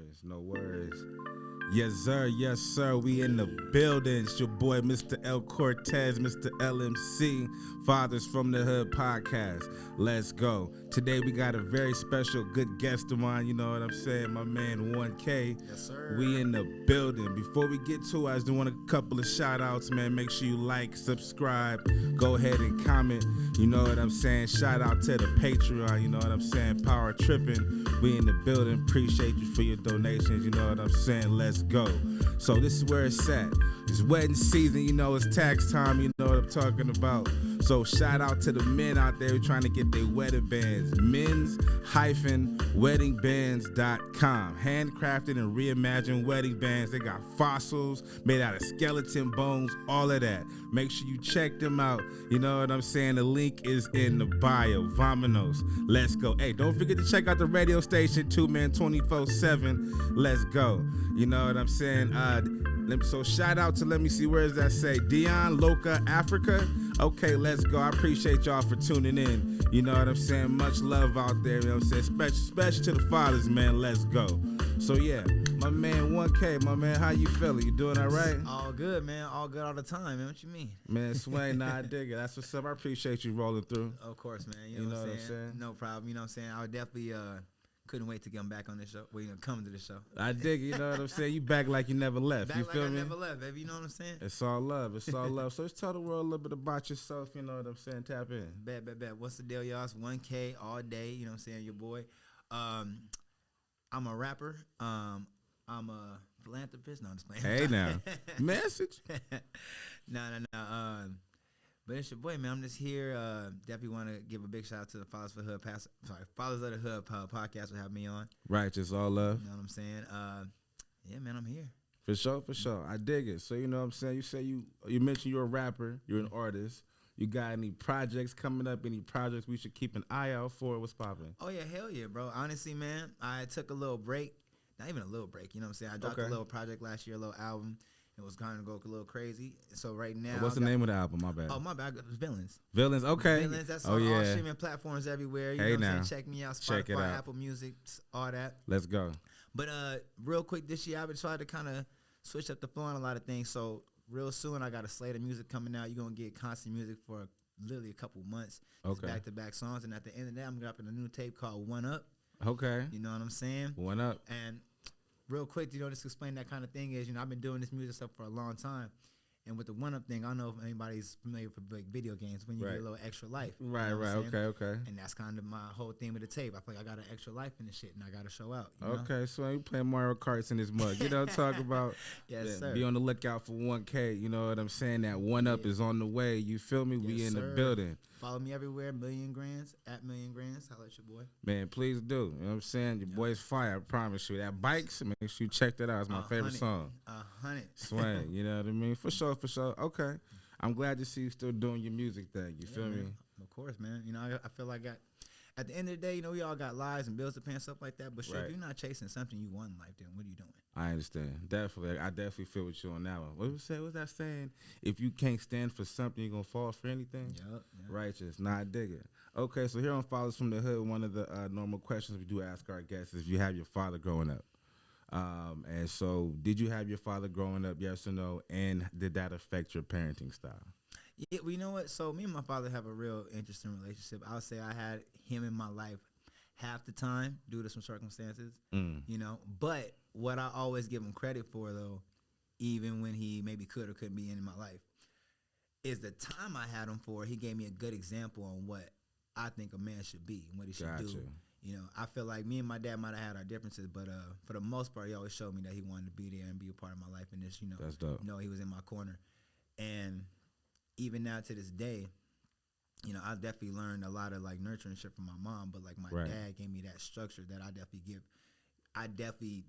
worries, no worries. Yes, sir. We in the building. It's your boy, Mr. L. Cortez, Mr. LMC, Fathers from the Hood podcast. Let's go. Today we got a very special, good guest of mine. You know what I'm saying? My man, 1K. Yes, sir. We in the building. Before we get to it, I just want a couple of shout outs, man. Make sure you like, subscribe, go ahead and comment. You know what I'm saying? Shout out to the Patreon. You know what I'm saying? Power tripping. We in the building. Appreciate you for your donations. You know what I'm saying? Let's go. So this is where it's at. It's wedding season, you know, it's tax time, you know what I'm talking about. So shout out to the men out there who trying to get their wedding bands. Men's-weddingbands.com. Handcrafted and reimagined wedding bands. They got fossils made out of skeleton bones, all of that. Make sure you check them out. You know what I'm saying? The link is in the bio. Vamonos. Let's go. Hey, don't forget to check out the radio station too, man, 24/7. Let's go. You know what I'm saying? So shout out to, let me see, where does that say? Dion, Loca, Africa. Okay, let's go. I appreciate y'all for tuning in. You know what I'm saying? Much love out there. You know what I'm saying? Especially to the fathers, man. Let's go. So yeah, my man 1K, my man, how you feeling? You doing all right? All good, man. All good all the time, man. What you mean? Man, Swain, nah, I dig it. That's what's up. I appreciate you rolling through. Of course, man. You know what I'm saying? No problem. You know what I'm saying? I would definitely couldn't wait to get him back on this show. Well, you know, come to the show. I dig it. You know what I'm saying? You back like you never left. Back you like feel I me? never left, baby. You know what I'm saying? It's all love. It's all love. So just tell the world a little bit about yourself. You know what I'm saying? Tap in. Bet. What's the deal, y'all? It's 1K all day. You know what I'm saying? Your boy. I'm a rapper. I'm a philanthropist. No, I'm just playing. Hey now, message. No. But it's your boy, man. I'm just here. Definitely want to give a big shout out to the Fathers of the Hood Fathers of the Hood podcast for having me on. Right, just all love. You know what I'm saying? Yeah, man, I'm here. For sure. I dig it. So you know what I'm saying? You say you mentioned you're a rapper, you're an artist. You got any projects coming up? Any projects we should keep an eye out for? What's popping? Oh yeah, hell yeah, bro. Honestly, man, I took a little break. Not even a little break, you know what I'm saying? I dropped a little project last year, a little album. It was going to go a little crazy. So right now, what's the name of the album? My bad. Oh, my bad. Villains. Villains. Okay. Villains. That's on all streaming platforms everywhere. You know what I'm saying? Check me out. Spotify, Apple Music, all that. Let's go. But real quick, this year I've been trying to kind of switch up the flow on a lot of things. So real soon I got a slate of music coming out. You're gonna get constant music for literally a couple months. Okay. Back-to-back songs, and at the end of that, I'm dropping a new tape called One Up. Okay. You know what I'm saying? One Up. And real quick, you know, just explain that kind of thing is, you know, I've been doing this music stuff for a long time. And with the one-up thing, I don't know if anybody's familiar with like video games when you get a little extra life. Right, okay. And that's kind of my whole theme of the tape. I feel like I got an extra life in this shit, and I got to show out. You know? So you playing Mario Karts in this mug. You know, talk about sir. Be on the lookout for 1K. You know what I'm saying? That one-up is on the way. You feel me? We in the building. Follow me everywhere, Million Grands, at Million Grands. Holla at your boy. Man, please do. You know what I'm saying? Your boy's fire, I promise you. That Bikes, make sure you check that out. It's my favorite song. 100. Swing, you know what I mean? For sure. Okay. I'm glad to see you still doing your music thing. You feel me? Of course, man. You know, I feel like at the end of the day, you know, we all got lives and bills to pay and stuff like that. But shit, if you're not chasing something you want in life, then what are you doing? I understand. Definitely. I definitely feel with you on that one. What was that saying? If you can't stand for something, you're going to fall for anything? Yep. Righteous. Nah, I dig it. Okay, so here on Fathers from the Hood, one of the normal questions we do ask our guests is if you have your father growing up. And so did you have your father growing up, yes or no? And did that affect your parenting style? Yeah, well, you know what? So me and my father have a real interesting relationship. I would say I had him in my life half the time due to some circumstances, you know. But what I always give him credit for, though, even when he maybe could or couldn't be in my life, is the time I had him for. He gave me a good example on what I think a man should be and what he should do. You know, I feel like me and my dad might have had our differences, but for the most part, he always showed me that he wanted to be there and be a part of my life. And this, you know, that's dope. You know, he was in my corner. And even now to this day, you know, I definitely learned a lot of like nurturing shit from my mom, but like my dad gave me that structure that I definitely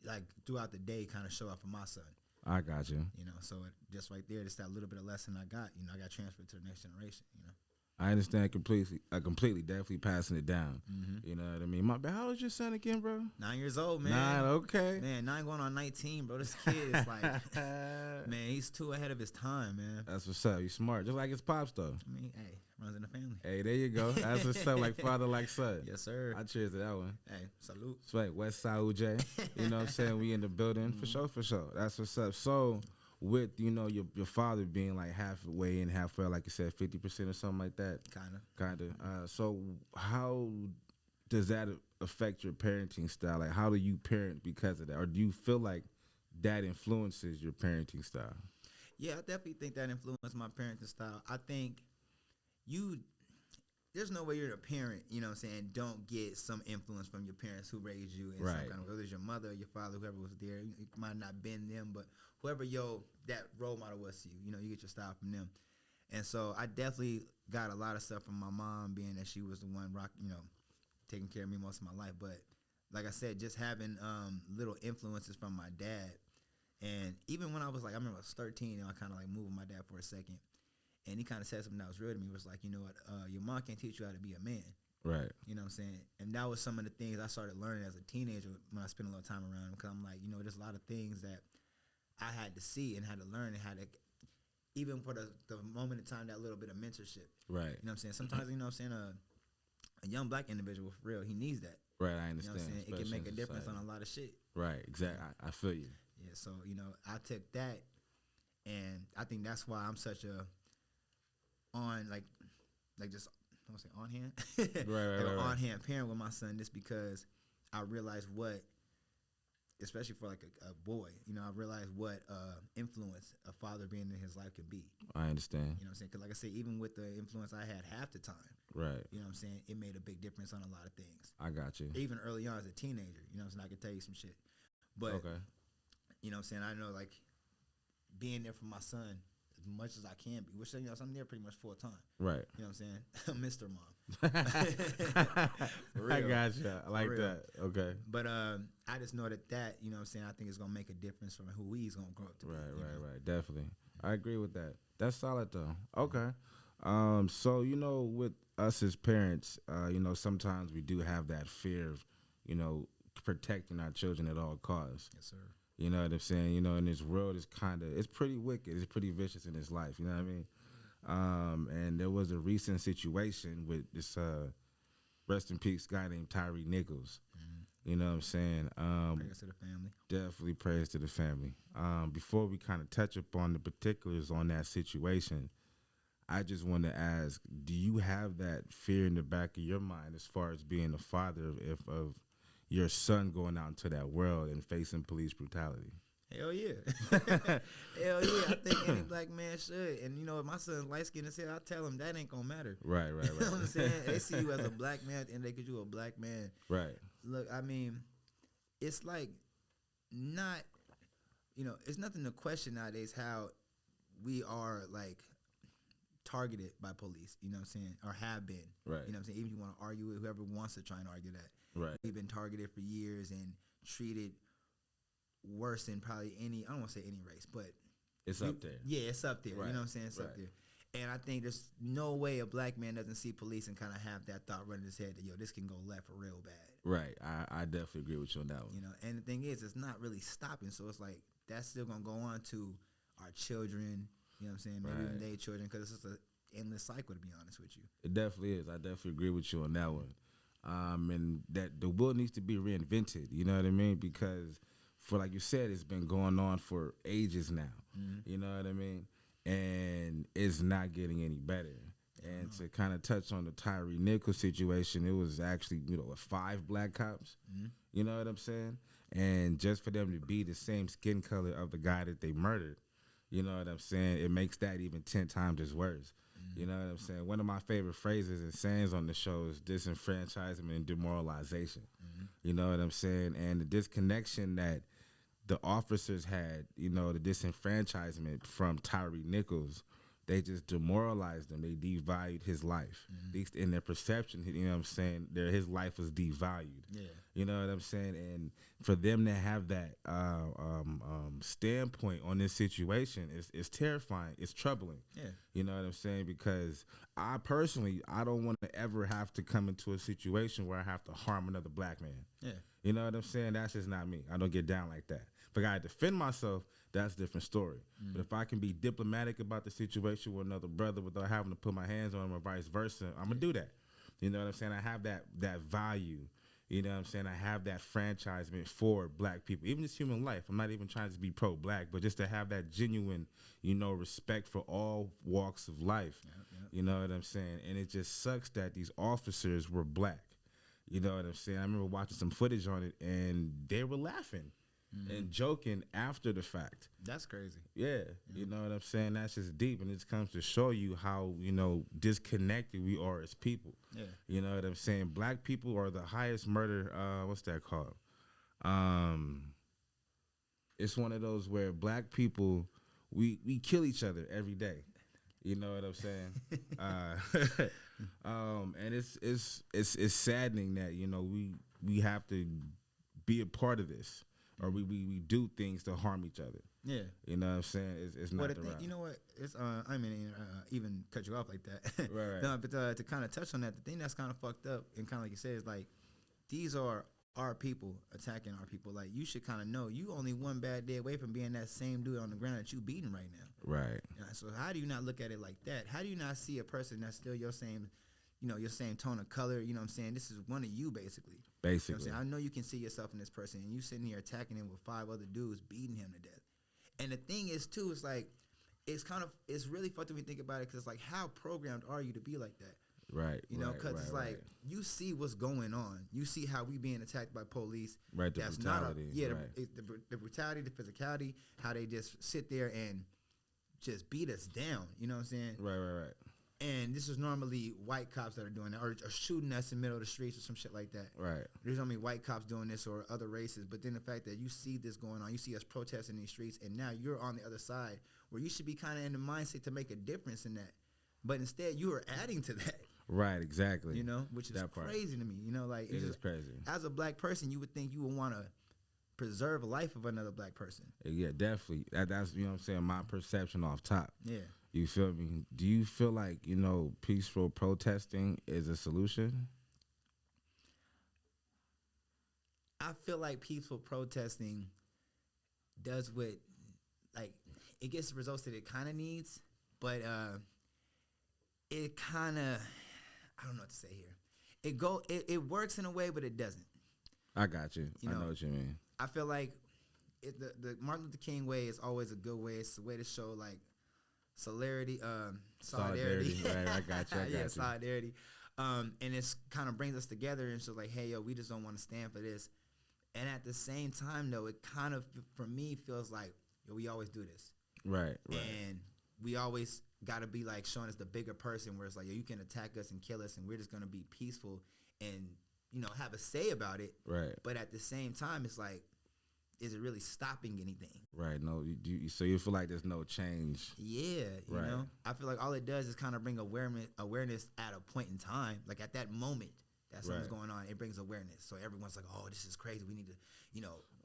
like throughout the day kind of show up for my son. I got you. You know, so just right there, just that little bit of lesson I got, you know, I got transferred to the next generation, you know. I understand completely. Definitely passing it down. Mm-hmm. You know what I mean? My bad. How old is your son again, bro? 9 years old, man. 9, okay. Man, 9 going on 19, bro. This kid is like, man, he's too ahead of his time, man. That's what's up. You smart, just like his pops, though. I mean, hey, Runs in the family. Hey, there you go. That's what's up, like father, like son. Yes, sir. I cheers to that one. Hey, salute. That's right, West Side UJ. You know what I'm saying? We in the building. For sure, for sure. That's what's up. So, with, you know, your father being like halfway in, halfway, like you said, 50% or something like that. Kind of. So, how does that affect your parenting style? Like, how do you parent because of that? Or do you feel like that influences your parenting style? Yeah, I definitely think that influenced my parenting style. I think there's no way you're a parent, you know what I'm saying, don't get some influence from your parents who raised you in some kind of, whether it's your mother or your father, whoever was there. It might not have been them, but whoever that role model was to you, you know, you get your style from them. And so I definitely got a lot of stuff from my mom, being that she was the one taking care of me most of my life. But like I said, just having little influences from my dad. And even when I was like, I remember I was 13 and I kind of like moved with my dad for a second. And he kind of said something that was real to me. It was like, you know what, your mom can't teach you how to be a man. Right. You know what I'm saying? And that was some of the things I started learning as a teenager when I spent a lot of time around him. Because I'm like, you know, there's a lot of things that I had to see and had to learn and had to, even for the moment in time, that little bit of mentorship. Right. You know what I'm saying? Sometimes, you know what I'm saying, a young black individual, for real, he needs that. Right, I understand. You know what I'm saying? It can make a difference on a lot of shit. Right, exactly. I feel you. Yeah, so, you know, I took that, and I think that's why I'm such a just I don't say on hand, right. on hand parent with my son, just because I realized what, especially for like a boy, you know, I realized what influence a father being in his life can be. I understand. You know what I'm saying? Because like I said, even with the influence I had half the time, right? You know what I'm saying? It made a big difference on a lot of things. I got you. Even early on as a teenager, you know what I'm saying? I could tell you some shit, but okay. You know what I'm saying? I know, like, being there for my son as much as I can be, which, you know, I'm there pretty much full time. Right. You know what I'm saying? Mr. Mom. I got you. I like that. Okay. But I just know that, you know what I'm saying, I think it's going to make a difference from who he's going to grow up to be. Right. Definitely. I agree with that. That's solid, though. Okay. So, you know, with us as parents, you know, sometimes we do have that fear of, you know, protecting our children at all costs. Yes, sir. You know what I'm saying? You know, in this world, it's pretty wicked. It's pretty vicious in this life. You know what I mean? And there was a recent situation with this rest in peace guy named Tyree Nichols. Mm-hmm. You know what I'm saying? Prayers to the family. Definitely prayers to the family. Before we kind of touch upon the particulars on that situation, I just want to ask, do you have that fear in the back of your mind as far as being a father of your son going out into that world and facing police brutality? Hell yeah. Hell yeah. I think any black man should. And, you know, if my son's light-skinned as hell, I tell him that ain't going to matter. Right. You know what I'm saying? They see you as a black man, and they because you a black man. Right. Look, I mean, it's like not, you know, it's nothing to question nowadays how we are, like, targeted by police, you know what I'm saying, or have been. Right. You know what I'm saying? Even if you want to argue with whoever wants to try and argue that. Right. We've been targeted for years and treated worse than probably any, I don't want to say any race, but it's up there. Yeah, it's up there. Right. You know what I'm saying? It's up there. And I think there's no way a black man doesn't see police and kind of have that thought running his head that, yo, this can go left real bad. Right. I definitely agree with you on that one. You know, and the thing is, it's not really stopping. So it's like, that's still going to go on to our children, you know what I'm saying? Maybe even their children, because it's just an endless cycle, to be honest with you. It definitely is. I definitely agree with you on that one. And that the will needs to be reinvented, you know what I mean? Because for, like you said, it's been going on for ages now, you know what I mean? And it's not getting any better. And to kind of touch on the Tyree Nichols situation, it was actually, you know, 5 black cops, you know what I'm saying? And just for them to be the same skin color of the guy that they murdered, you know what I'm saying? It makes that even 10 times as worse. You know what I'm saying? One of my favorite phrases and sayings on the show is disenfranchisement and demoralization. You know what I'm saying? And the disconnection that the officers had, you know, the disenfranchisement from Tyree Nichols, they just demoralized him. They devalued his life. At least in their perception, you know what I'm saying? His life was devalued. Yeah. You know what I'm saying? And for them to have that standpoint on this situation is terrifying. It's troubling. Yeah. You know what I'm saying? Because I personally, I don't want to ever have to come into a situation where I have to harm another black man. Yeah. You know what I'm saying? That's just not me. I don't get down like that. If I gotta defend myself, that's a different story. But if I can be diplomatic about the situation with another brother without having to put my hands on him or vice versa, I'm gonna do that. You know what I'm saying? I have that value. You know what I'm saying? I have that franchisement for black people, even just human life. I'm not even trying to be pro-black, but just to have that genuine, respect for all walks of life. Yep. You know what I'm saying? And it just sucks that these officers were black. You know what I'm saying? I remember watching some footage on it, and they were laughing and joking after the fact. That's crazy. Yeah, you know what I'm saying? That's just deep, and it comes to show you how, disconnected we are as people. Yeah. You know what I'm saying? Black people are the highest murder, what's that called? It's one of those where black people, we kill each other every day. You know what I'm saying? And it's saddening that, we have to be a part of this, or we do things to harm each other. Yeah. You know what I'm saying? It's not the route. You know what? It's I mean, even cut you off like that. Right. No, but to kind of touch on that, the thing that's kind of fucked up and kind of like you said is like, these are our people attacking our people. Like, you should kind of know you only one bad day away from being that same dude on the ground that you beating right now. Right. So how do you not look at it like that? How do you not see a person that's still your same, your same tone of color? You know what I'm saying? This is one of you, basically. Basically. You know what I'm saying? I know you can see yourself in this person, and you sitting here attacking him with 5 other dudes, beating him to death. And the thing is, too, it's like, it's really fucked when you think about it, because it's like, how programmed are you to be like that? Right. Because it's like, you see what's going on. You see how we being attacked by police. Right, the that's brutality. The brutality, the physicality, how they just sit there and just beat us down. You know what I'm saying? Right. And this is normally white cops that are doing that, or shooting us in the middle of the streets or some shit like that. Right. There's normally white cops doing this, or other races. But then the fact that you see this going on, you see us protesting in these streets, and now you're on the other side where you should be kind of in the mindset to make a difference in that. But instead, you are adding to that. Right, exactly. Which is crazy to me. Like, it is crazy. As a black person, you would think you would want to preserve the life of another black person. Yeah, definitely. That's, what I'm saying, my perception off top. Yeah. You feel me? Do you feel like, peaceful protesting is a solution? I feel like peaceful protesting does what, like, it gets the results that it kind of needs, but it kind of, I don't know what to say here. It works in a way, but it doesn't. I got you. I know what you mean. I feel like the Martin Luther King way is always a good way. It's a way to show, like, solidarity. Right, I got you. Yeah, solidarity. And it's kind of brings us together, and so like, hey, yo, we just don't want to stand for this. And at the same time, though, it kind of, for me, feels like, yo, we always do this. Right. And we always got to be like showing us the bigger person, where it's like, yo, you can attack us and kill us, and we're just going to be peaceful and, have a say about it. Right. But at the same time, it's like, is it really stopping anything? Right. No, so you feel like there's no change. Yeah. You know, I feel like all it does is kind of bring awareness at a point in time. Like, at that moment that something's going on, it brings awareness. So everyone's like, oh, this is crazy. We need to,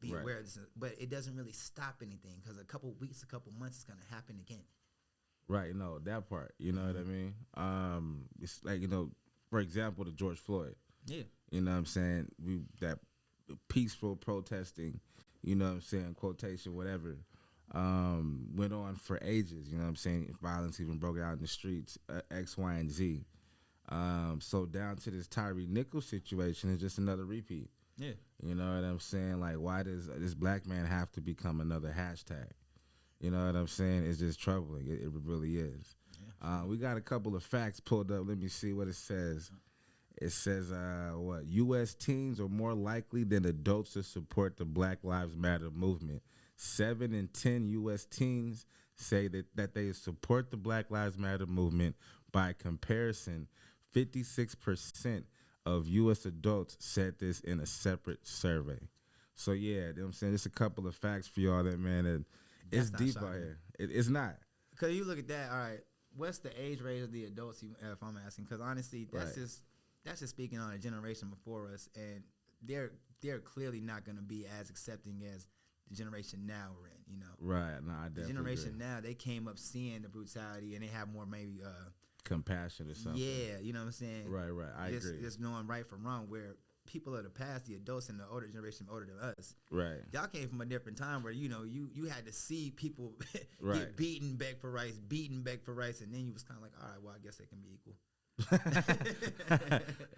be aware of this. But it doesn't really stop anything, because a couple weeks, a couple months, it's going to happen again. Right. No, that part. You know what I mean? It's like, for example, the George Floyd. Yeah. You know what I'm saying? That peaceful protesting, you know what I'm saying, quotation, whatever, went on for ages, you know what I'm saying? Violence even broke out in the streets, X, Y, and Z. So down to this Tyree Nichols situation is just another repeat. Yeah. You know what I'm saying? Like, why does this black man have to become another hashtag? You know what I'm saying? It's just troubling. It really is. Yeah. We got a couple of facts pulled up. Let me see what it says. It says, U.S. teens are more likely than adults to support the Black Lives Matter movement. 7 in 10 U.S. teens say that they support the Black Lives Matter movement. By comparison, 56% of U.S. adults said this in a separate survey. So, yeah, you know what I'm saying? Just a couple of facts for y'all that, man, that it's deep out here. It's not. Because you look at that, all right, what's the age range of the adults, if I'm asking? Because honestly, that's just speaking on a generation before us. And they're clearly not going to be as accepting as the generation now we're in, you know. Right. No, I definitely The generation agree. now, they came up seeing the brutality and they have more maybe Compassion or something. yeah, you know what I'm saying? Right. I agree. Just knowing right from wrong, where people of the past, the adults and the older generation older than us, Right. y'all came from a different time where, you know, you had to see people Right. get beaten, beg for rights, and then you was kind of like, all right, well, I guess they can be equal.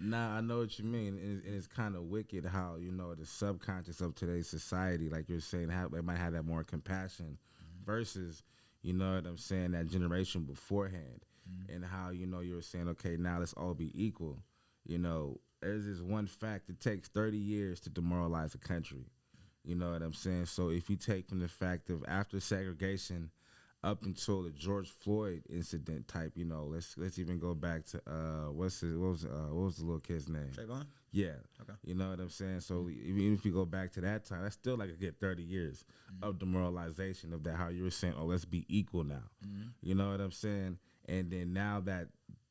Nah, I know what you mean, and it's kind of wicked how, you know, the subconscious of today's society, like you're saying, they might have that more compassion versus, you know what I'm saying, that generation beforehand, and how, you know, you were saying, okay, now let's all be equal. You know, there's this one fact: it takes 30 years to demoralize a country. You know what I'm saying? So if you take from the fact of after segregation up until the George Floyd incident type, you know, let's even go back to what was the little kid's name? Trayvon? Yeah. Okay. You know what I'm saying? So even if you go back to that time, that's still like a good 30 years of demoralization of that, how you were saying, oh, let's be equal now. You know what I'm saying? And then now that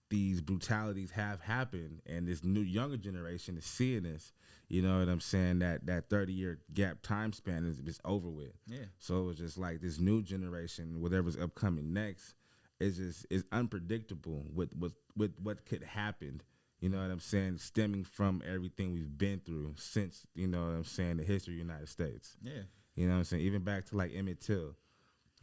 these brutalities have happened and this new younger generation is seeing this, you know what I'm saying, that 30-year gap time span is over with. Yeah. So it's just like this new generation, whatever's upcoming next, is unpredictable with what could happen. You know what I'm saying, stemming from everything we've been through since, you know what I'm saying, the history of the United States. Yeah. You know what I'm saying, even back to like Emmett Till.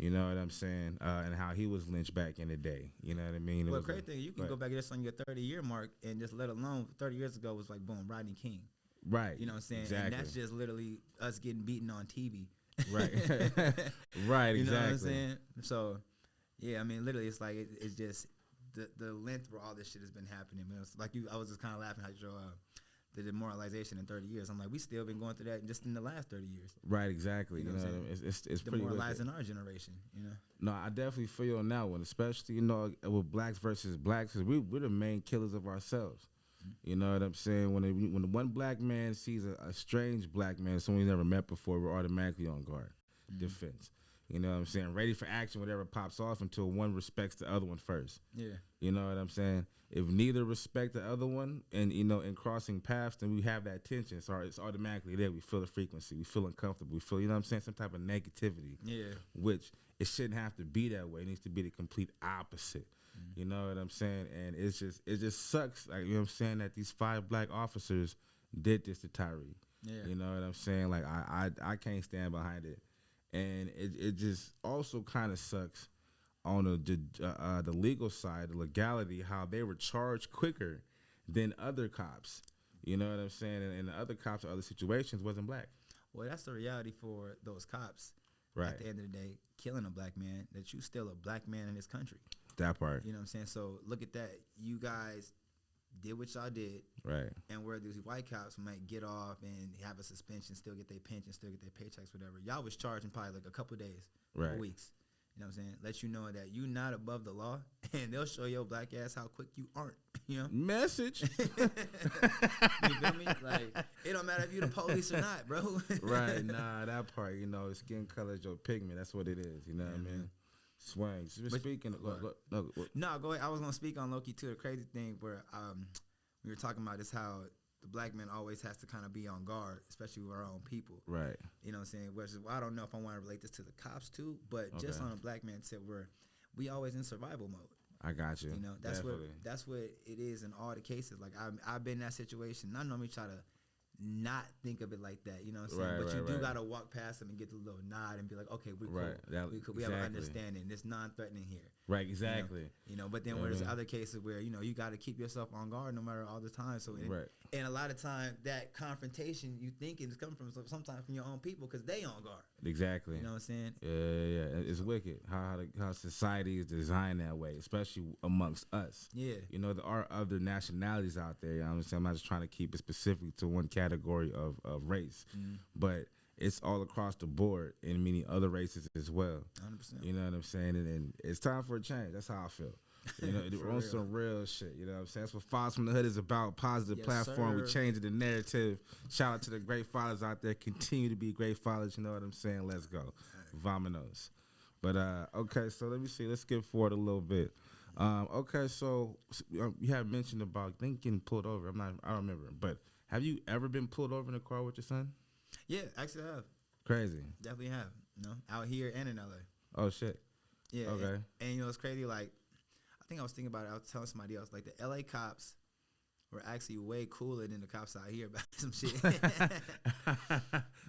You know what I'm saying? And how he was lynched back in the day. You know what I mean? Well, crazy thing, you can go back just on your 30-year mark and just let alone 30 years ago was like, boom, Rodney King. Right. You know what I'm saying? Exactly. And that's just literally us getting beaten on TV. Right. Right, exactly. You know what I'm saying? So, yeah, I mean, literally, it's like, it's just the length where all this shit has been happening. Man. It's like I was just kind of laughing how you show the demoralization in 30 years. I'm like, we still been going through that just in the last 30 years. Right, exactly. You know it's pretty demoralizing our generation, you know? No, I definitely feel you on that one, especially, you know, with blacks versus blacks, because we're the main killers of ourselves. You know what I'm saying? When one black man sees a strange black man, someone he's never met before, we're automatically on guard, defense. You know what I'm saying? Ready for action, whatever pops off, until one respects the other one first. Yeah. You know what I'm saying? If neither respect the other one, and, you know, in crossing paths, then we have that tension. So it's automatically there. We feel the frequency. We feel uncomfortable. We feel, you know what I'm saying, some type of negativity. Yeah. Which it shouldn't have to be that way. It needs to be the complete opposite. You know what I'm saying? And it just sucks, like, you know what I'm saying, that these 5 black officers did this to Tyree. Yeah. You know what I'm saying? Like, I can't stand behind it. And it just also kind of sucks on the legal side, the legality, how they were charged quicker than other cops. You know what I'm saying? And the other cops in other situations wasn't black. Well, that's the reality for those cops. Right. At the end of the day, killing a black man, that you still a black man in this country. That part. You know what I'm saying? So look at that. You guys did what y'all did. Right. And where these white cops might get off and have a suspension, still get their pension, still get their paychecks, whatever. Y'all was charging probably like a couple of days, couple weeks. You know what I'm saying? Let you know that you not above the law, and they'll show your black ass how quick you aren't. You know? Message. You feel me? Like, it don't matter if you the police or not, bro. Right. Nah, that part, you know, skin color is your pigment. That's what it is. You know what I mean? Swing. Speaking of, no, go ahead. I was gonna speak on Loki too. The crazy thing where we were talking about is how the black man always has to kind of be on guard, especially with our own people. Right. You know what I'm saying? Which is, well, I don't know if I want to relate this to the cops too, but just on a black man tip, where we always in survival mode. I got you. You know, that's what it is in all the cases. Like I've been in that situation. I normally try to not think of it like that, you know what I'm saying? But you do gotta walk past them and get the little nod and be like, okay, we're cool. We have an understanding. It's non-threatening here. Right, exactly. You know, but then there's other cases where, you know, you gotta keep yourself on guard no matter all the time. So and a lot of time that confrontation you think is coming from sometimes from your own people because they on guard. Exactly. You know what I'm saying? Yeah. It's wicked how society is designed that way, especially amongst us. Yeah. You know, there are other nationalities out there. You know what I'm saying? I'm not just trying to keep it specific to one category of race, but it's all across the board in many other races as well. 100%. You know what I'm saying? And it's time for a change. That's how I feel. You know, we're on some real shit. You know what I'm saying? That's what Fathers from the Hood is about. Positive platform. Sir. We changing the narrative. Shout out to the great fathers out there. Continue to be great fathers. You know what I'm saying? Let's go. Vamonos. But, okay, so let me see. Let's skip forward a little bit. Okay, so you have mentioned about, I think, getting pulled over. I don't remember. But Have you ever been pulled over in a car with your son? Yeah, actually I have. Crazy. Definitely have. You know, out here and in LA. Oh shit. Yeah. Okay. And you know, it's crazy. Like, I think I was thinking about it. I was telling somebody else, like, the LA cops were actually way cooler than the cops out here about some shit. But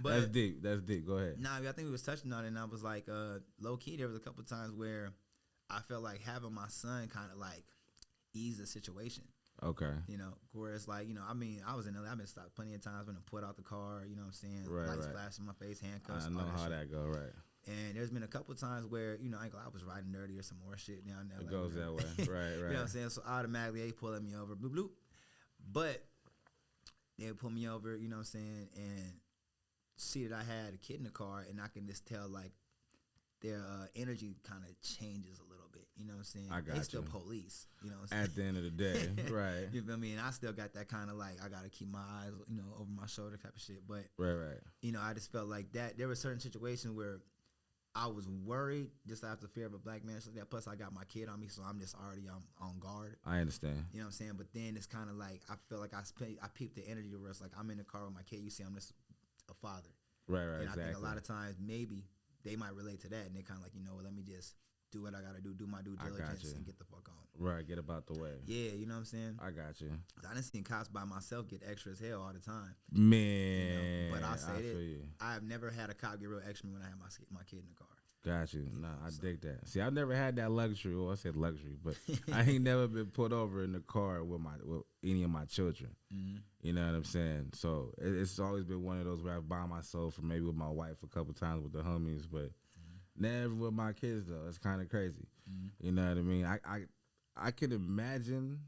That's deep. That's deep. Go ahead. nah, I think we was touching on it, and I was like, low key, there was a couple times where I felt like having my son kind of like ease the situation. Okay. You know, whereas like, you know, I mean, I was in LA, I've been stopped plenty of times when I put out the car, you know what I'm saying? Right, Lights right. flashing in my face, handcuffs. I know all how shit. that go. Right. And there's been a couple times where, you know, I was riding dirty or some more shit down there. It goes that way. Right, right. You know what I'm saying? So automatically they pulling me over, bloop, bloop. But they would pull me over, you know what I'm saying, and see that I had a kid in the car, and I can just tell, like, their energy kind of changes a little bit. You know what I'm saying? I got they still you. police. You know what I'm saying? At the end of the day. Right. You feel me? And I still got that kind of like, I got to keep my eyes, you know, over my shoulder type of shit. But, Right, right. you know, I just felt like that. There were certain situations where I was worried just out of the fear of a black man. So that, plus I got my kid on me, so I'm just already on guard. I understand. You know what I'm saying? But then it's kind of like, I feel like I peeped the energy where it's like, I'm in the car with my kid. You see, I'm just a father. Right, right, And exactly. I think a lot of times maybe they might relate to that, and they're kind of like, you know, let me just do what I got to do my due diligence, and get the fuck on. Right, get about the way. Yeah, you know what I'm saying? I got you. I done seen cops by myself get extra as hell all the time. Man, You know? But I'll say I that feel you. I've never had a cop get real extra when I had my kid in the car. Got you. Nah, I dig that. See, I've never had that luxury. Well, I said luxury, but I ain't never been pulled over in the car with any of my children. Mm-hmm. You know what I'm saying? So it's always been one of those where I've by myself, or maybe with my wife a couple times with the homies, but never with my kids though. It's kind of crazy. Mm-hmm. You know what I mean? I can imagine,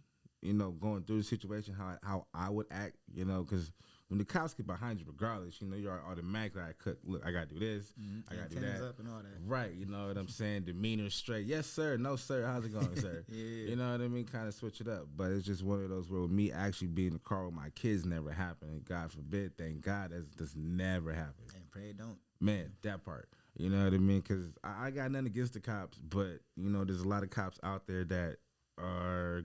you know, going through the situation how I would act. You know, because when the cops get behind you, regardless, you know, you're automatically like, look, I gotta do this, I gotta do that, up and all that. right? You know what I'm saying? Demeanor straight, yes sir, no sir, how's it going, sir? Yeah. You know what I mean? Kind of switch it up, but it's just one of those where with me actually being in the car with my kids never happened. And God forbid, thank God, that's never happened. And pray it don't. Man, that part. You know what I mean? Because I got nothing against the cops, but you know, there's a lot of cops out there that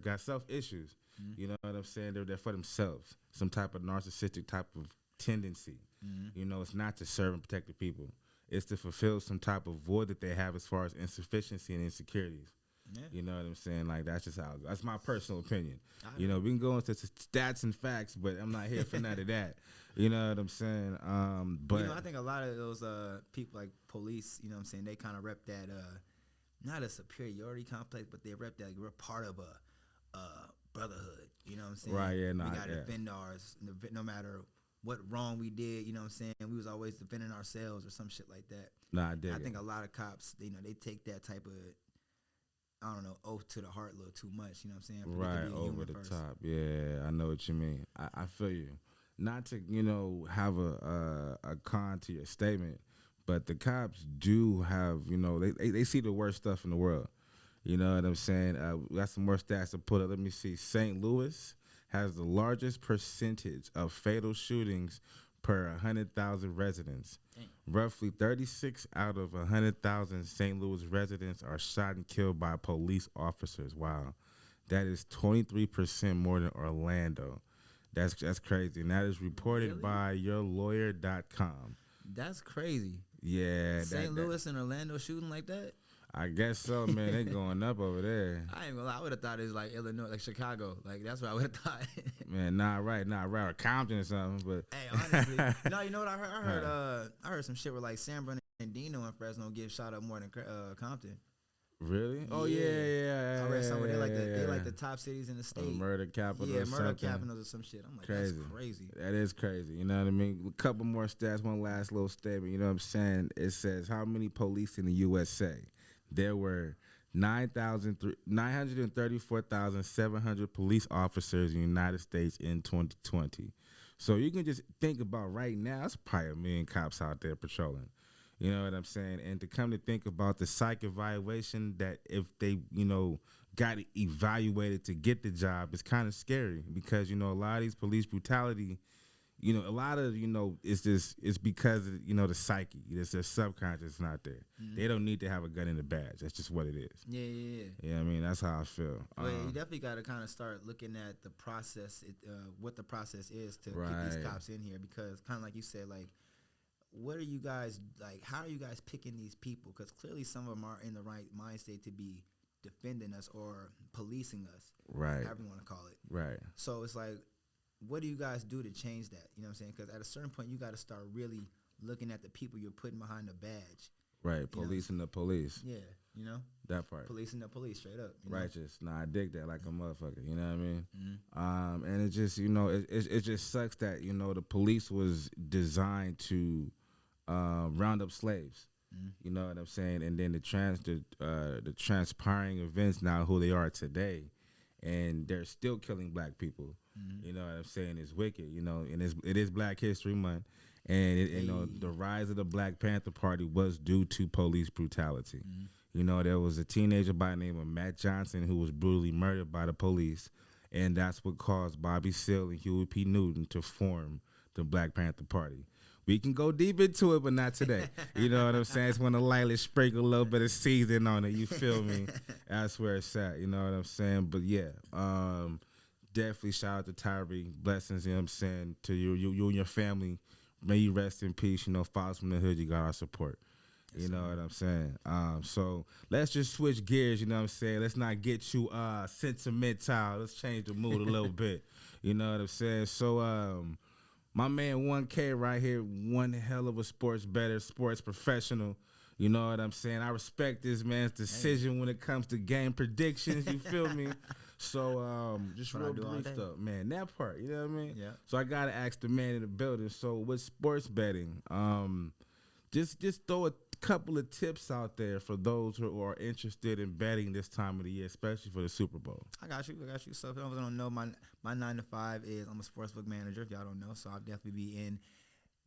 got self issues. Mm-hmm. You know what I'm saying? They're there for themselves. Some type of narcissistic type of tendency. Mm-hmm. You know, it's not to serve and protect the people. It's to fulfill some type of void that they have as far as insufficiency and insecurities. Yeah. You know what I'm saying? Like, that's just how it goes. That's my personal opinion. You know, we can go into stats and facts, but I'm not here for none of that. You know what I'm saying? But you know, I think a lot of those people like police, you know what I'm saying, they kind of rep that not a superiority complex, but they rep that we're part of a brotherhood. You know what I'm saying? Right, yeah, we gotta defend ours no matter what wrong we did, you know what I'm saying? We was always defending ourselves or some shit like that. Nah, I think a lot of cops, you know, they take that type of, I don't know, oath to the heart a little too much, you know what I'm saying? Right, over the top. Yeah, I know what you mean. I feel you. Not to, you know, have a con to your statement, but the cops do have, you know, they see the worst stuff in the world. You know what I'm saying? We got some more stats to put up. Let me see. St. Louis has the largest percentage of fatal shootings per 100,000 residents. Dang. Roughly 36 out of 100,000 St. Louis residents are shot and killed by police officers. Wow. That is 23% more than Orlando. That's crazy. And that is reported by yourlawyer.com. That's crazy. Yeah. St. Louis and Orlando shooting like that? I guess so, man. They going up over there. I ain't gonna lie. I would have thought it was like Illinois, like Chicago. Like, that's what I would have thought. Man, not right. Or Compton or something. But hey, honestly, no, you know what I heard? I heard some shit where like San Bernardino and Fresno get shot up more than Compton. Really? Oh yeah. I read somewhere they like the top cities in the state. Murder capital. Yeah, murder capitals or some shit. I'm like, crazy. That's crazy. That is crazy. You know what I mean? A couple more stats. One last little statement. You know what I'm saying? It says how many police in the USA? There were 934,700 police officers in the United States in 2020. So you can just think about right now, it's probably 1 million cops out there patrolling. You know what I'm saying? And to come to think about the psych evaluation that if they, you know, got evaluated to get the job, it's kind of scary because, you know, a lot of these police brutality, you know, a lot of, you know, it's because of, you know, the psyche. It's their subconscious not there. They don't need to have a gun in the badge. That's just what it is. Yeah. Yeah, I mean, that's how I feel. Well, you definitely got to kind of start looking at the process, what the process is to get these cops in here, because kind of like you said, like, what are you guys, like, how are you guys picking these people? Because clearly some of them are in the right mind state to be defending us or policing us. Right. However you want to call it. Right. So it's like, what do you guys do to change that? You know what I'm saying? Because at a certain point, you got to start really looking at the people you're putting behind the badge. Right. Policing the police. Yeah. You know? That part. Policing the police, straight up. You know? Righteous. Nah, I dig that like a motherfucker. You know what I mean? And it just, you know, it just sucks that, you know, the police was designed to round up slaves. You know what I'm saying? And then the transpiring events now, who they are today, and they're still killing black people. You know what I'm saying? It's wicked. You know, and it is Black History Month, and you know, the rise of the Black Panther Party was due to police brutality. You know, there was a teenager by the name of Matt Johnson who was brutally murdered by the police, and that's what caused Bobby Seale and Huey P. Newton to form the Black Panther Party. We can go deep into it, but not today. You know what I'm saying? I just want to lightly sprinkle a little bit of season on it. You feel me? That's where it's at. You know what I'm saying? But yeah, definitely shout out to Tyree. Blessings, you know what I'm saying, to you and your family. May you rest in peace. You know, Fathers from the Hood, you got our support. You know what I'm saying? So let's just switch gears, you know what I'm saying? Let's not get too sentimental. Let's change the mood a little bit. You know what I'm saying? So my man 1K right here, one hell of a sports bettor, sports professional. You know what I'm saying? I respect this man's decision when it comes to game predictions. You feel me? So just real brief stuff, man. That part, you know what I mean? Yeah. So I gotta ask the man in the building. So with sports betting, just throw a couple of tips out there for those who are interested in betting this time of the year, especially for the Super Bowl. I got you. So if y'all don't know, my 9 to 5 is I'm a sportsbook manager. If y'all don't know, so I'll definitely be in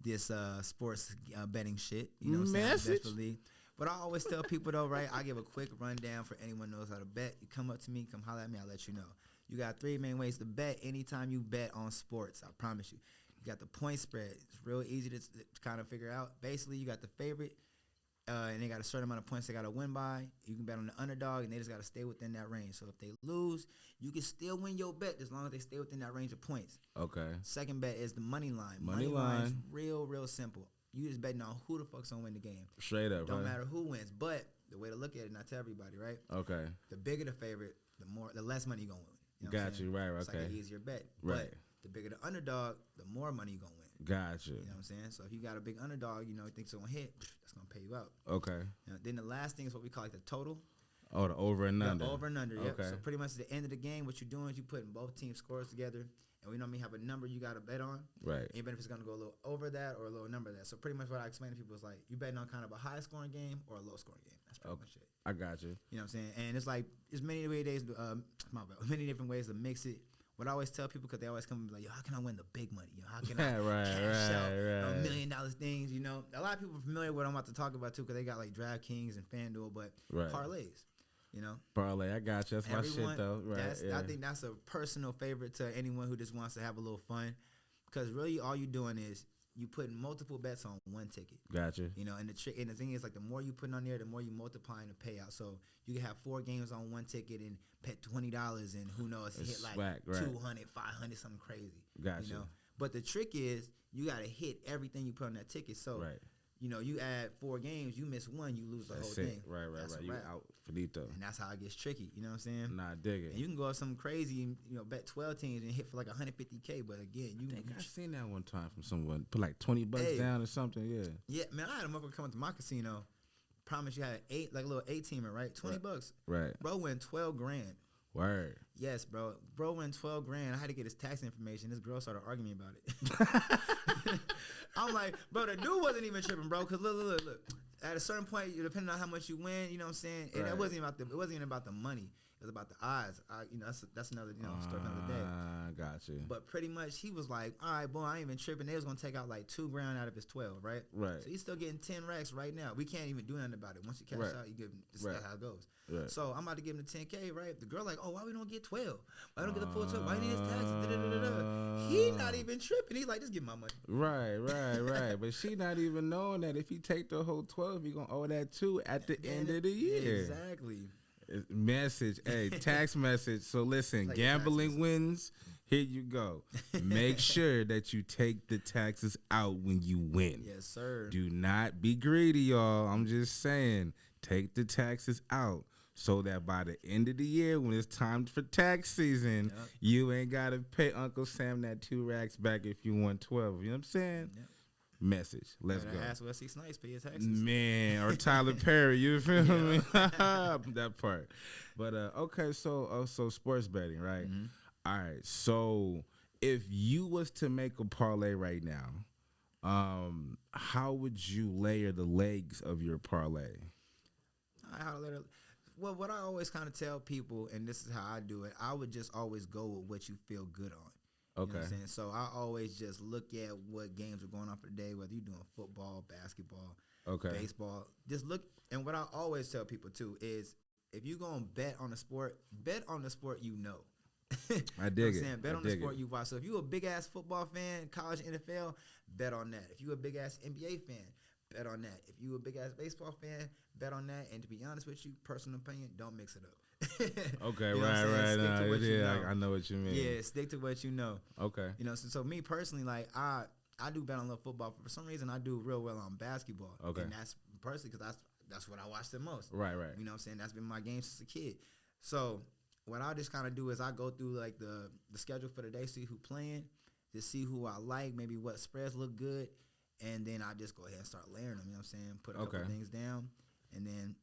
this sports betting shit. You know what I'm saying? Definitely. But I always tell people though, right? I give a quick rundown for anyone who knows how to bet. You come up to me, come holler at me, I'll let you know. You got 3 main ways to bet anytime you bet on sports. I promise you. You got the point spread. It's real easy to kind of figure out. Basically, you got the favorite. And they got a certain amount of points they got to win by. You can bet on the underdog, and they just got to stay within that range. So if they lose, you can still win your bet as long as they stay within that range of points. Okay. Second bet is the money line. Money line's real simple. You just betting on who the fuck's gonna win the game. Straight up, Don't matter who wins. But the way to look at it, not to everybody, right? Okay. The bigger the favorite, the less money you gonna win. You know got you, right, it's like an easier bet. Right. But the bigger the underdog, the more money you gonna win. Gotcha. You know what I'm saying? So if you got a big underdog, you know, you think it's gonna hit, that's gonna pay you out. Okay. You know, then the last thing is what we call like the total. Oh, the over and under. The over and under, yeah. Okay. So pretty much at the end of the game, what you're doing is you're putting both teams' scores together, and we normally have a number you got to bet on. Right. Even if it's going to go a little over that or a lower number of that. So pretty much what I explain to people is like, you betting on kind of a high-scoring game or a low-scoring game. That's pretty much it. I got you. You know what I'm saying? And it's like, there's many different ways to mix it. What I always tell people, because they always come and be like, yo, how can I win the big money? Yo, how can I cash out $1 million things? You know, a lot of people are familiar with what I'm about to talk about, too, because they got, like, DraftKings and FanDuel, but parlays, you know? Parlay, I got you. That's my shit, though. Right, I think that's a personal favorite to anyone who just wants to have a little fun, because really all you're doing is you putting multiple bets on one ticket. Gotcha. You know, and the thing is, like, the more you put on there, the more you multiplying the payout. So you can have 4 games on one ticket and bet $20, and who knows, hit like swag, 200, 500, something crazy. Gotcha. You know, but the trick is you got to hit everything you put on that ticket. So, you know, you add 4 games, you miss one, you lose the whole thing. Right. You out finito. And that's how it gets tricky. You know what I'm saying? Nah, dig it. And you can go up something crazy and, you know, bet 12 teams and hit for like $150K. But again, I seen that one time from someone. Put like $20 down or something. Yeah. Yeah, man, I had a motherfucker come to my casino. Promise you had a little 8-teamer, right? $20. Right. Bro win 12 grand. Word. Yes, bro. Bro win 12 grand. I had to get his tax information. This girl started arguing about it. I'm like, bro, the dude wasn't even tripping, bro. Cause look. At a certain point, depending on how much you win, you know what I'm saying? And it wasn't even about the money. It was about the odds. That's another story for another day. Got you. But pretty much he was like, all right, boy, I ain't even tripping. They was gonna take out like $2,000 out of his 12, right? Right. So he's still getting 10 racks right now. We can't even do nothing about it. Once you cash out, you give him. That's how it goes. Right. So I'm about to give him the 10K, right? The girl like, oh, why we don't get 12? Why don't get the full 12? Why you need his taxes? He not even tripping. He's like, just give me my money. Right. But she not even knowing that if he take the whole 12, he gonna owe that too at the end of the year. Exactly. Message, tax message. So listen, gambling wins. Here you go. Make sure that you take the taxes out when you win. Yes, sir. Do not be greedy, y'all. I'm just saying, take the taxes out so that by the end of the year, when it's time for tax season, you ain't got to pay Uncle Sam that 2 racks back if you want 12. You know what I'm saying? Yep. Message. Let's go. Ask Wesley Snipes pay his taxes. Man, or Tyler Perry. You feel me? That part. But okay, so sports betting, right? Mm-hmm. All right. So if you was to make a parlay right now, how would you layer the legs of your parlay? Well, what I always kind of tell people, and this is how I do it, I would just always go with what you feel good on. You know what I'm saying? So I always just look at what games are going on for the day, whether you're doing football, basketball, baseball. Just look, and what I always tell people too is if you're going to bet on the sport you know. I dig it. Bet on the sport you watch. So if you're a big-ass football fan, college, NFL, bet on that. If you're a big-ass NBA fan, bet on that. If you're a big-ass baseball fan, bet on that. And to be honest with you, personal opinion, don't mix it up. Okay, right. I know what you mean. Yeah, stick to what you know. Okay. So me personally, like I do bet on a little football. For some reason, I do real well on basketball. Okay. And that's personally because that's what I watch the most. Right. You know what I'm saying? That's been my game since a kid. So what I just kind of do is I go through like the schedule for the day, see who playing, just see who I like, maybe what spreads look good, and then I just go ahead and start layering them. You know what I'm saying? Put a couple things down, and then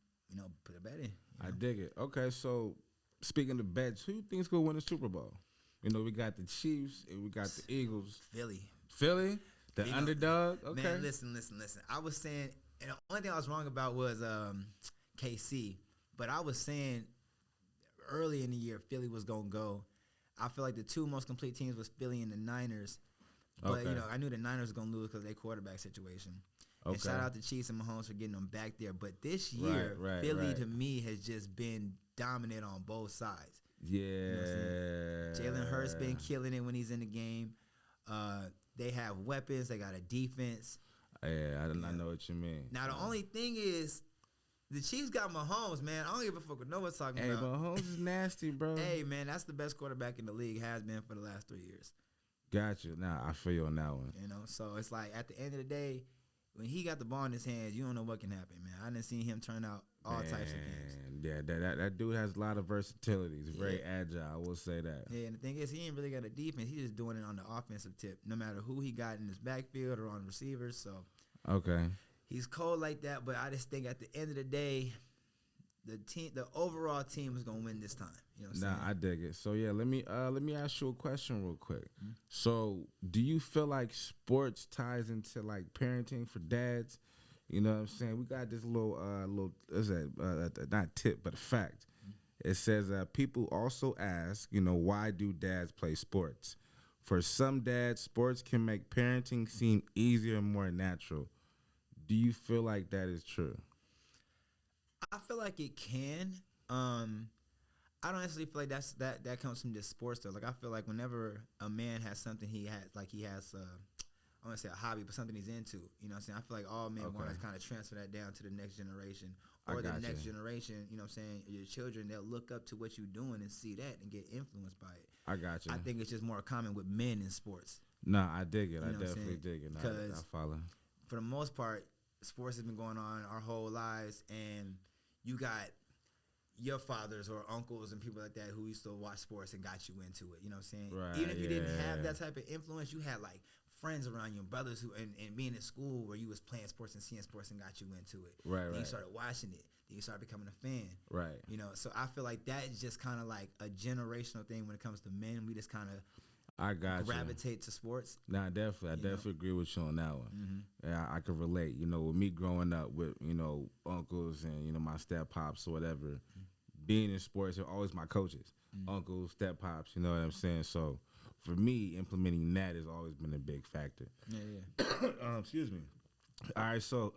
put a bet in. I dig it. Okay, so speaking of bets, who you think's gonna win the Super Bowl? We got the Chiefs and we got the Eagles. Philly, the underdog. Okay. Man, listen. I was saying, and the only thing I was wrong about was KC, but I was saying early in the year Philly was gonna go. I feel like the 2 most complete teams was Philly and the Niners, but I knew the Niners were gonna lose because of their quarterback situation. And shout out to Chiefs and Mahomes for getting them back there. But this year, Philly to me has just been dominant on both sides. Yeah. Jalen Hurts been killing it when he's in the game. They have weapons. They got a defense. Yeah, I know what you mean. Now, the only thing is, the Chiefs got Mahomes, man. I don't give a fuck what no one's talking about. Hey, Mahomes is nasty, bro. Hey, man, that's the best quarterback in the league, has been for the last 3 years. Gotcha. Nah, I feel you on that one. So it's like at the end of the day, when he got the ball in his hands, you don't know what can happen, man. I done seen him turn out all types of games. Yeah, that dude has a lot of versatility. He's very agile, I will say that. Yeah, and the thing is, he ain't really got a defense. He's just doing it on the offensive tip, no matter who he got in his backfield or on receivers. So he's cold like that, but I just think at the end of the day, the overall team is gonna win this time. You know what I'm saying? I dig it. So yeah, let me ask you a question real quick. Mm-hmm. So do you feel like sports ties into like parenting for dads? You know what I'm saying? We got this little not tip but a fact. Mm-hmm. It says people also ask, why do dads play sports? For some dads, sports can make parenting seem easier and more natural. Do you feel like that is true? I feel like it can. I don't necessarily feel like that comes from just sports though. Like I feel like whenever a man has something he has I want to say a hobby, but something he's into. You know what I'm saying? I feel like all men want to kind of transfer that down to the next generation or the next generation. You know what I'm saying? Your children, they'll look up to what you're doing and see that and get influenced by it. I got you. I think it's just more common with men in sports. No, I dig it. I definitely dig it. I follow. For the most part, sports has been going on our whole lives, and you got your fathers or uncles and people like that who used to watch sports and got you into it. You know what I'm saying? Right, even if you didn't have that type of influence, you had like friends around you and brothers who and being in school where you was playing sports and seeing sports and got you into it. Right. Then you started watching it. Then you started becoming a fan. Right. So I feel like that is just kind of like a generational thing when it comes to men. We just kind of gravitate to sports. Nah, definitely. I definitely agree with you on that one. Mm-hmm. Yeah, I can relate. With me growing up with, uncles and, my step pops or whatever, being in sports are always my coaches, uncles, step pops. You know what I'm saying? So for me, implementing that has always been a big factor. Yeah. Excuse me. All right, so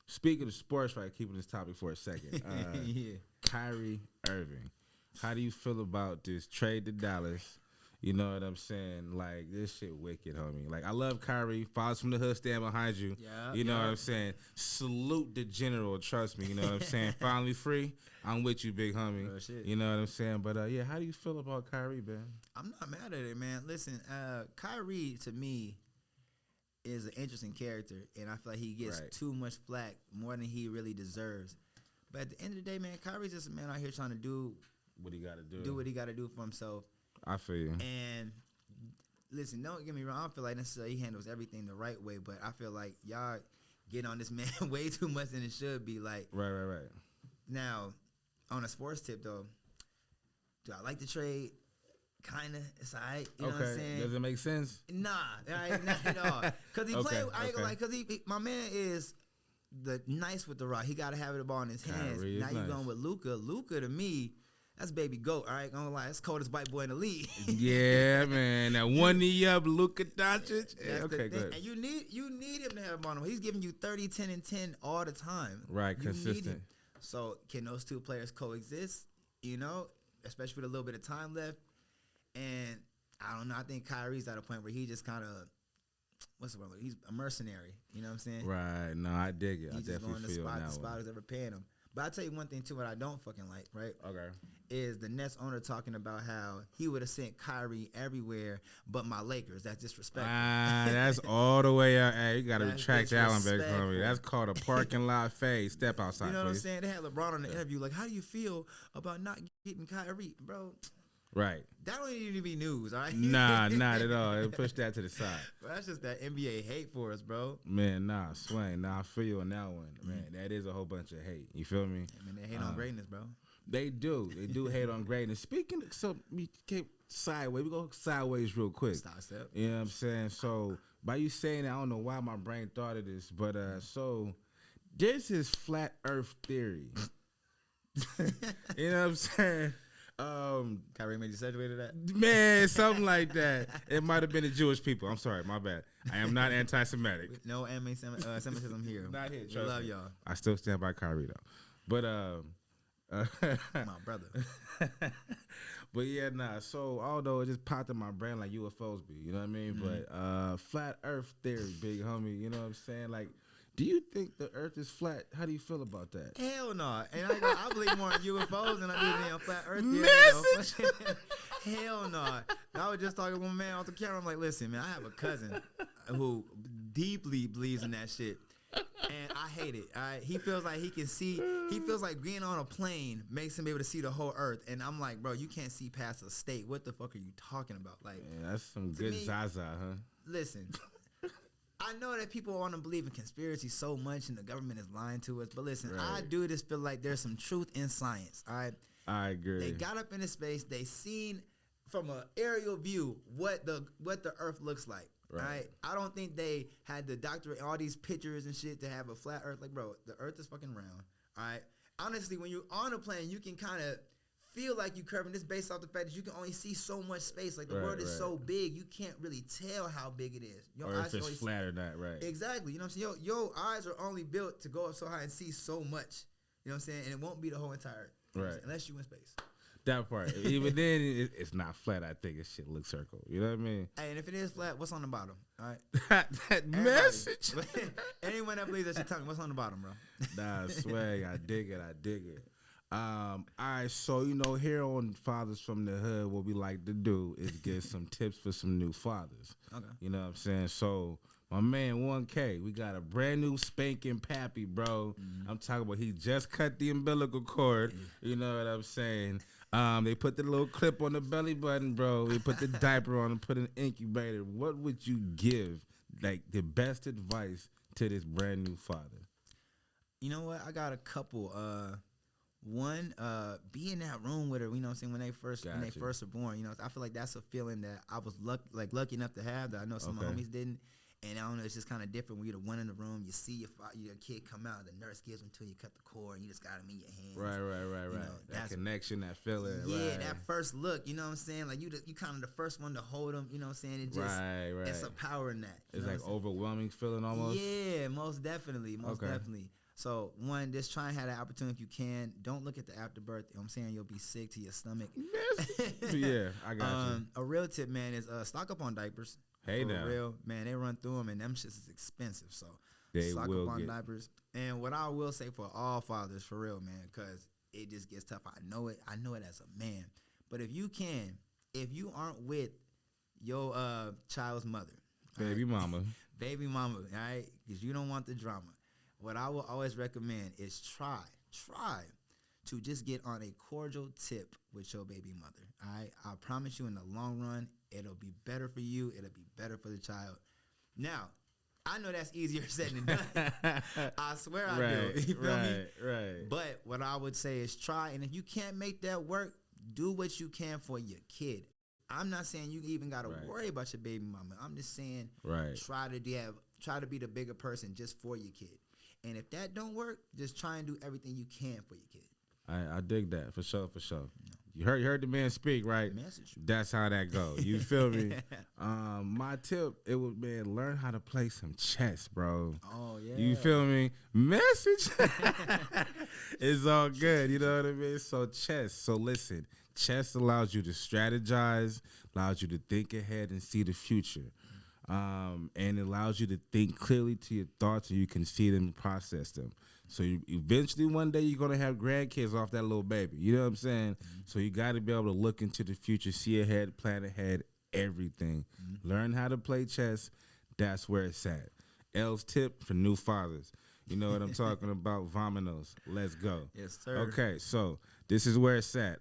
speaking of sports, right, keeping this topic for a second. Yeah. Kyrie Irving, how do you feel about this trade to Dallas? You know what I'm saying? Like, this shit wicked, homie. Like, I love Kyrie. Fathers from the hood stand behind you. Yeah, you know what I'm saying? Salute the general. Trust me. You know what I'm saying? Finally free. I'm with you, big homie. Real shit. You know what I'm saying? But, yeah, how do you feel about Kyrie, man? I'm not mad at it, man. Listen, Kyrie, to me, is an interesting character, and I feel like he gets too much flack, more than he really deserves. But at the end of the day, man, Kyrie's just a man out here trying to do what he got to do. Do what he got to do for himself. I feel you. And listen, don't get me wrong. I don't feel like necessarily he handles everything the right way, but I feel like y'all get on this man way too much than it should be. Like, right. Now, on a sports tip, though, do I like the trade? Kinda, it's alright. You know what I'm saying? Does it make sense? Nah, not at all. Cause he played. I ain't gonna lie. Cause my man is nice with the rock. He gotta have the ball in his hands. Now you going with Luka. Luka to me, that's baby goat. All right, gonna lie. That's coldest white boy in the league. Yeah, man. That 1 knee up, Luka Doncic. Yeah, okay, good. And you need him to have the ball. He's giving you 30, 10, and 10 all the time. Right, consistent. So can those two players coexist? You know, especially with a little bit of time left. And I don't know. I think Kyrie's at a point where he just kind of, what's the word? He's a mercenary. You know what I'm saying? Right. No, I dig it. He's I just definitely going feel that. The spot is ever paying him. But I'll tell you one thing, too, what I don't fucking like, right? Okay. Is the Nets owner talking about how he would have sent Kyrie everywhere but my Lakers. That's disrespectful. That's all the way out. Hey, you got to retract that one back from me. That's called a parking lot fade. Step outside, you know please. what I'm saying? They had LeBron on the interview like, how do you feel about not getting Kyrie? Bro, right. that don't need to be news, all right? Nah, not at all. Push that to the side. Bro, that's just that NBA hate for us, bro. Man, nah, Swain. Nah, I feel you on that one. Man, that is a whole bunch of hate. You feel me? I mean, they hate on greatness, bro. They do. They do hate on greatness. Speaking of, so we came sideways. We go sideways real quick. Step. You know what I'm saying? So by you saying that, I don't know why my brain thought of this, but so there's this flat earth theory. You know what I'm saying? Kyrie made you segue to that? Man, something like that. It might have been the Jewish people. I'm sorry, my bad. I am not anti-Semitic. No anti-Semitism here. Not here. We love y'all. I still stand by Kyrie though. But my brother. But yeah, nah. So although it just popped in my brain like UFOs be, you know what I mean? But flat Earth theory, big homie. You know what I'm saying? Like, do you think the Earth is flat? How do you feel about that? Hell no. And I believe more in UFOs than I do in flat Earth theory. Hell no. I was just talking to one man off the camera. I'm like, listen, man, I have a cousin who deeply believes in that shit. And I hate it. He feels like he can see. He feels like being on a plane makes him able to see the whole Earth. And I'm like, bro, you can't see past a state. What the fuck are you talking about? Like, man, that's some good Zaza, huh? Listen, I know that people want to believe in conspiracy so much, and the government is lying to us. But listen, I do just feel like there's some truth in science. All right, I agree. They got up into space. They seen from an aerial view what the Earth looks like. Right. I don't think they had the doctorate, all these pictures and shit to have a flat Earth. Like, bro, the Earth is fucking round. All right. Honestly, when you're on a plane, you can kind of feel like you're curving. This based off the fact that you can only see so much space. Like, the world is so big, you can't really tell how big it is. Your eyes if it's flat or not, right? Exactly. You know what I'm saying? Your eyes are only built to go up so high and see so much. You know what I'm saying? And it won't be the whole entire Earth. Right. Unless you in space. That part. Even then, it's not flat. I think it shit looks circle. You know what I mean? Hey, and if it is flat, what's on the bottom? All right. that message. Anyone that believes that shit, tell me what's on the bottom, bro. Nah, swag. I dig it. All right, so here on Fathers from the Hood, what we like to do is get some tips for some new fathers. Okay. You know what I'm saying? So my man 1K, we got a brand new spanking pappy, bro. I'm talking about he just cut the umbilical cord. You know what I'm saying? They put the little clip on the belly button, bro. They put the diaper on and put an incubator. What would you give, like, the best advice to this brand new father? You know what? I got a couple. One, be in that room with her. You know what I'm saying? When they first were born. You know, I feel like that's a feeling that I was lucky enough to have that I know some of my homies didn't. And I don't know, it's just kind of different when you're the one in the room. You see your kid come out, the nurse gives him till you cut the cord, and you just got him in your hands. Right. You know, that connection, that feeling. Yeah, right. that first look, you know what I'm saying? Like, you kind of the first one to hold him, you know what I'm saying? It just, right. it's a power in that. It's like overwhelming feeling almost? Yeah, most definitely. Definitely. So, one, just try and have that opportunity if you can. Don't look at the afterbirth. You know what I'm saying? You'll be sick to your stomach. Yeah, I got you. A real tip, man, is stock up on diapers. Hey, now. For real, man, they run through them, and them shits is expensive. So, they stock will up on get diapers. And what I will say for all fathers, for real, man, because it just gets tough. I know it as a man. But if you aren't with your child's mother, baby mama, all right, because you don't want the drama. What I will always recommend is try to just get on a cordial tip with your baby mother. All right, I promise you, in the long run, it'll be better for you. It'll be better for the child. Now, I know that's easier said than done. I swear I do. You feel me? Right. But what I would say is try, and if you can't make that work, do what you can for your kid. I'm not saying you even got to worry about your baby mama. I'm just saying try to be the bigger person just for your kid. And if that don't work, just try and do everything you can for your kid. I dig that for sure. You heard the man speak, right? Message. That's how that goes. You feel me? My tip, it would be learn how to play some chess, bro. Oh yeah. You feel me? Message. It's all good. You know what I mean? So chess. So listen, chess allows you to strategize, allows you to think ahead and see the future. And it allows you to think clearly to your thoughts, and you can see them and process them. So eventually one day you're going to have grandkids off that little baby. You know what I'm saying? Mm-hmm. So you got to be able to look into the future, see ahead, plan ahead, everything. Mm-hmm. Learn how to play chess. That's where it's at. L's tip for new fathers. You know what I'm talking about? Vominos. Let's go. Yes, sir. Okay, so this is where it's at.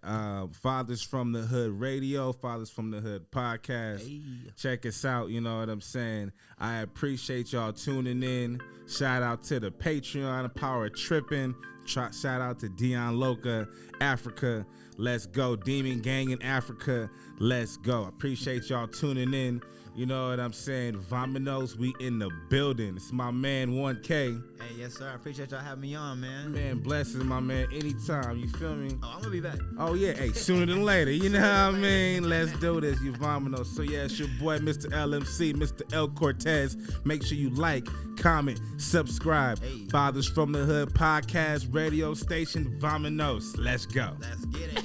Fathers from the Hood Radio, Fathers from the Hood podcast. Hey. Check us out. You know what I'm saying? I appreciate y'all tuning in. Shout out to the Patreon, Power of Tripping. Shout out to Dion Loca, Africa. Let's go. Demon Gang in Africa. Let's go. Appreciate y'all tuning in. You know what I'm saying? Vominos, we in the building. It's my man 1K. Hey, yes, sir. I appreciate y'all having me on, man. Man, blessings, my man. Anytime. You feel me? Oh, I'm going to be back. Oh, yeah. Hey, sooner than later. You know what I mean? Let's do this, you Vominos. So, yeah, it's your boy, Mr. LMC, Mr. L. Cortez. Make sure you like, comment, subscribe. Hey. Fathers from the Hood podcast, radio station, Vominos. Let's go. Let's get it.